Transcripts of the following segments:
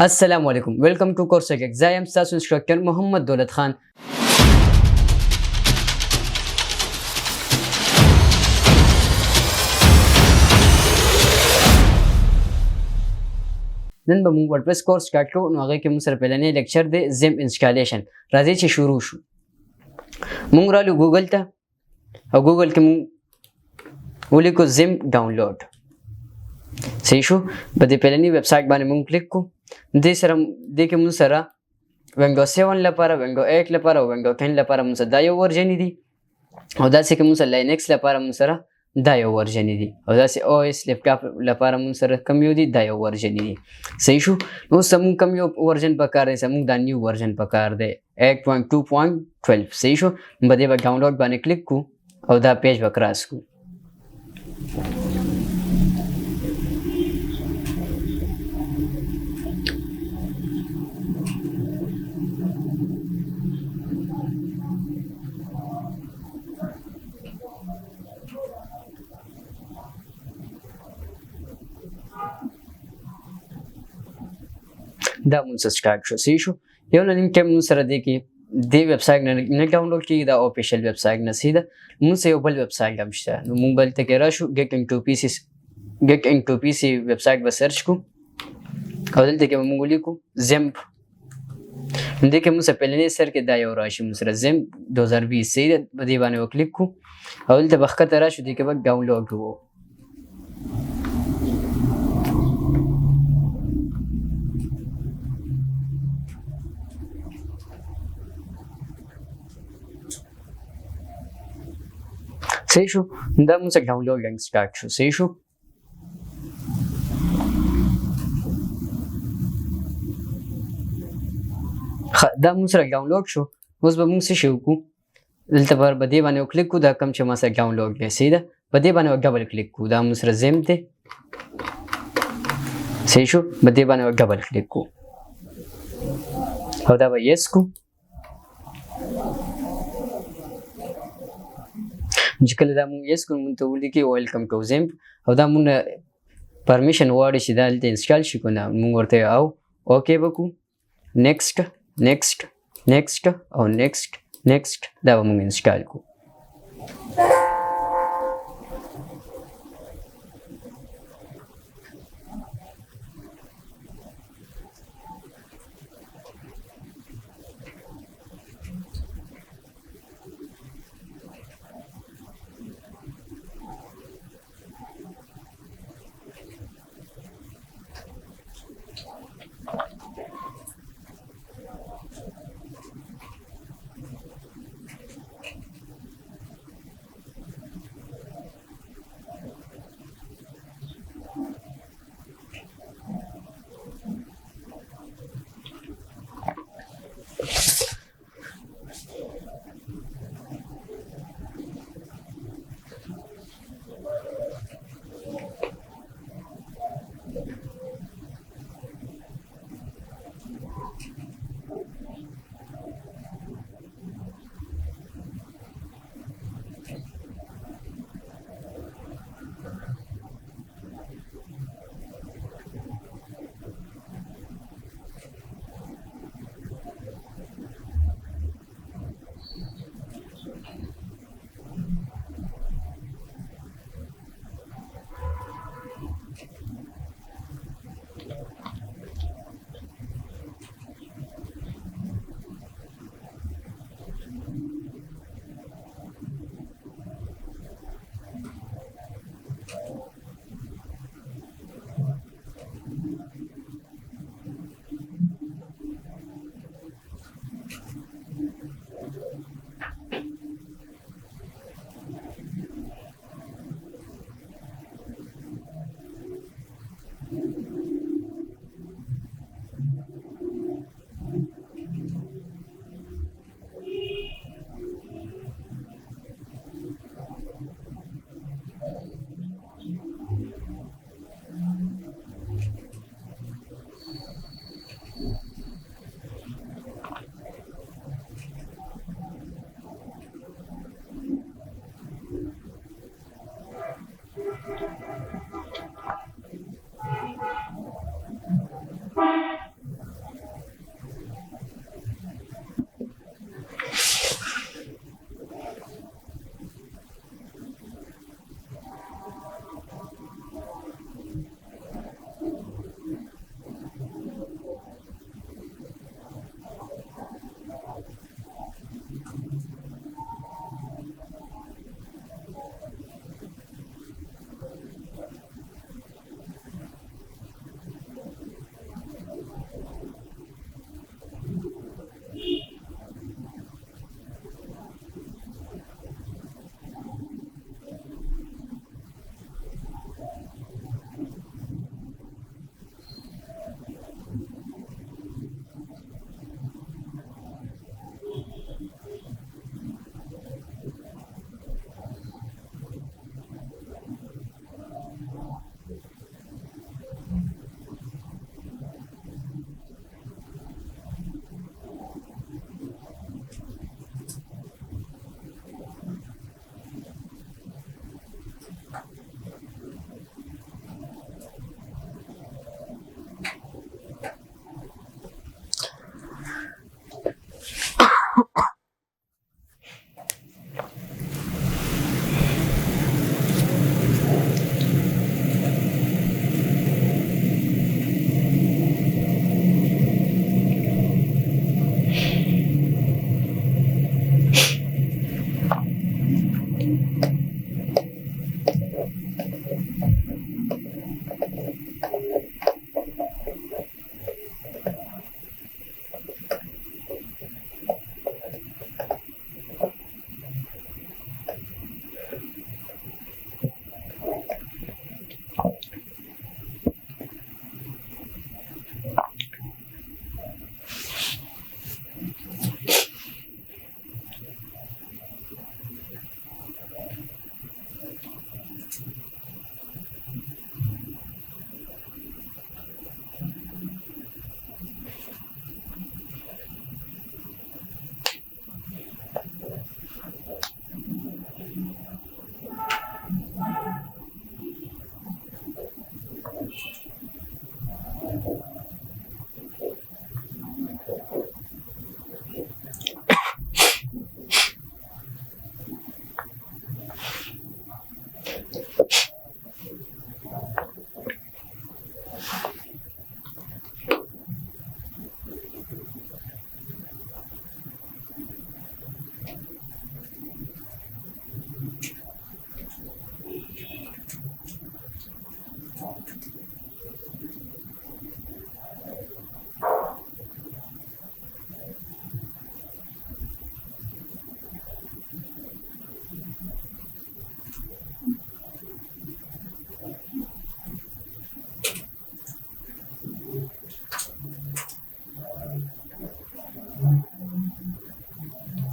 السلام علیکم ویلکم ټو کورس کې زه یم ستاسو انسټرکټر محمد دولت خان. نن به موږ ورډپریس کورس سٹارټ کوو. نو هغه کې موږ سره پیلنی لیکچر دی زم انسټالیشن. راځي چې شروع شو. موږ رالو ګوګل ته او ګوګل کې موږ ولیکو زم ډاونلوډ. صحیح شو. په دې پیلنی ویب سایټ باندې موږ کلیک کوو. دې کې موږ سره وینډو 7 لپاره، وینډو 8 لپاره او وینډو 10 لپاره موږ سره دا یو ورژن دي، او داسې کې موږ سره لینکس لپاره موږ سره دا یو ورژن دي، او داسې او اس لیپټاپ لپاره موږ سره کوم یو دي دا یو ورژن دي. صحیح شو. نو سمون کوم یو ورژن پکار دی، سمون دا نیو ورژن پکار دی 8.2.12. صحیح شو. په دې به ډاونلوډ باندې کلیک کو او دا پیج به کراس کو. دا مونږ سٹارټ شو. صحیح شو. یو نه نیم ټایم مونږ سره دی کې دې ویب سایټ نه ډاونلوډ کیږي، دا آفیشیل ویب سایټ نه سیده مونږ سره یو بل ویب سایټ هم شته. نو مونږ بل ته کې راشو ګیټ انټو پی سی ویب سایټ به سرچ کو او دلته کې مونږ ولیکو زمپ. دې کې مونږ سره پیلنی سر کې دا یو راشي مونږ سره زمپ 2020 سیده په دې باندې وکلیک کو او دلته بخښته راشو دې کې به ډاونلوډ وو. صحیح شو. دا موږ سره ډاونلوډ سٹارټ شو. صحیح شو. دا موږ سره ډاونلوډ شو. اوس به موږ څه شو کو، دلته پر دې باندې کلیک کو. دا کوم چې ما سره ډاونلوډ دی سیده په دې باندې ډبل کلیک کو. دا موږ سره زم دی. صحیح شو. په دې باندې ډبل کلیک کو او دا به یس کو. چې کله دا مونږ یس کوو مونږ ته ولیکي ویلکم ټو زمپ، او دا مونږ پرمیشن غواړي چې دا دلته انسټال شي که نه. مونږ ورته او اوکې به کوو. نیکسټ نیکسټ نیکسټ او نیکسټ نیکسټ دا به مونږ انسټال کوو.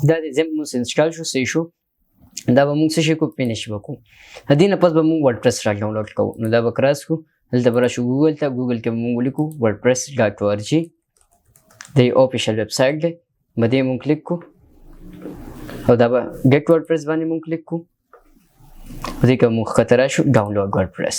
دا د زم موږ انسټال شو صحیح شو دا به موږ څه شي کو فینیش وکړو دې نه پس به موږ ورډپریس را ډاونلوډ کوو نو دا به کراس کو دلته به راشو ګوګل ته ګوګل کې موږ ولیکو wordpress.org د اوفیشیل ویب سایټ دی به دې موږ کلیک کو او دا به ګیټ ورډپریس باندې موږ کلیک کو دې کې موږ ښکته راشو ډاونلوډ ورډپریس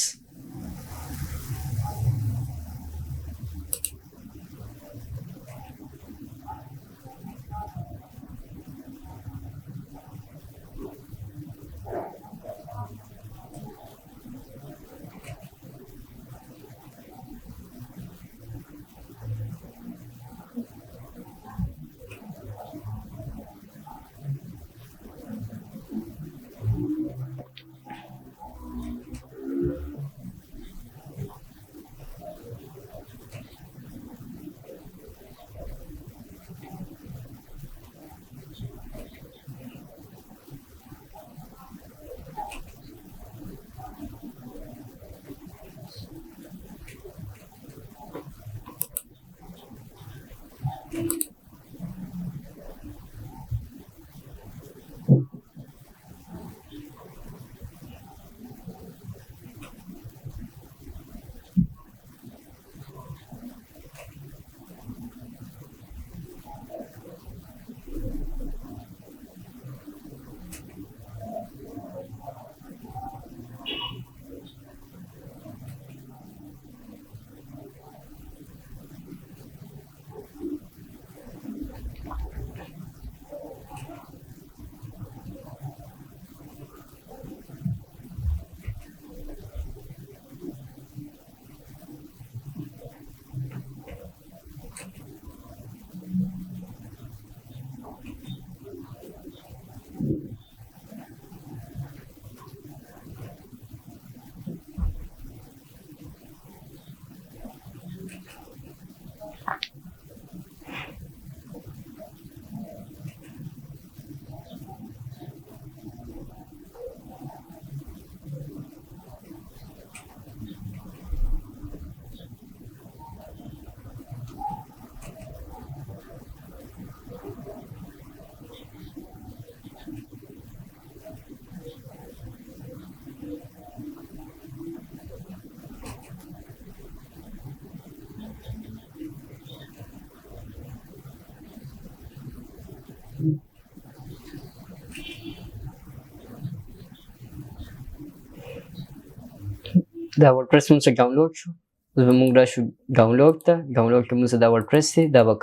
دا ورډپریس موږ څخه ډاونلوډ شو اوس به موږ راشو ډاونلوډ ته ډاونلوډ کې موږ دا ورډپریس دی دا به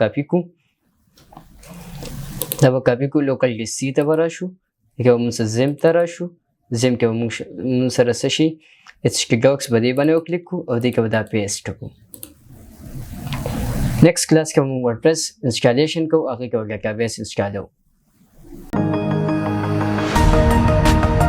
کاپي کو لوکل ډي سي ته به راشو دې کې به موږ زم ته راشو زم کې به موږ سره څه شي HTTP docs به دې باندې وکلیک کو او دې کې به دا پیسټ کو نیکسټ کلاس کې موږ ورډپریس انسټالیشن کوو هغې کې به ډیټابیس انسټالوو